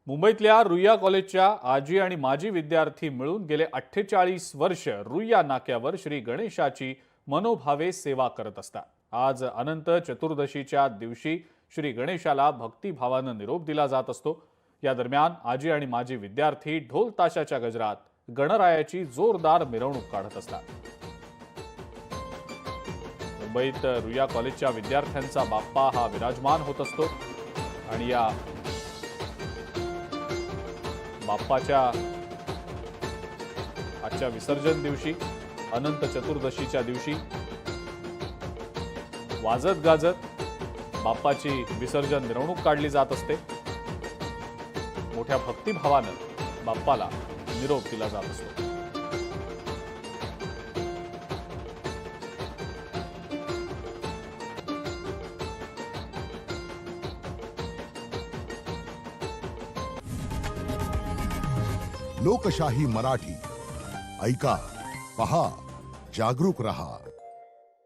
मुंबईतल्या रुईया कॉलेजच्या आजी आणि माजी विद्यार्थी मिळून गेले 48 वर्ष रुईया नाक्यावर श्री गणेशाची मनोभावे सेवा करत असतात। आज अनंत चतुर्दशीच्या दिवशी श्री गणेशाला भक्तिभावानं निरोप दिला जात असतो। या दरम्यान आजी आणि माजी विद्यार्थी ढोल ताशाच्या गजरात गणरायाची जोरदार मिरवणूक काढत असतात। मुंबईत रुईया कॉलेजच्या विद्यार्थ्यांचा बाप्पा हा विराजमान होत असतो आणि या बाप्पाच्या आजच्या विसर्जन दिवशी अनंत चतुर्दशीच्या दिवशी वाजत गाजत बाप्पाची विसर्जन मिरवणूक काढली जात असते। मोठ्या भक्तिभावानं बाप्पाला निरोप दिला जात असतो। लोकशाही मराठी ऐका, पहा, जागरूक रहा।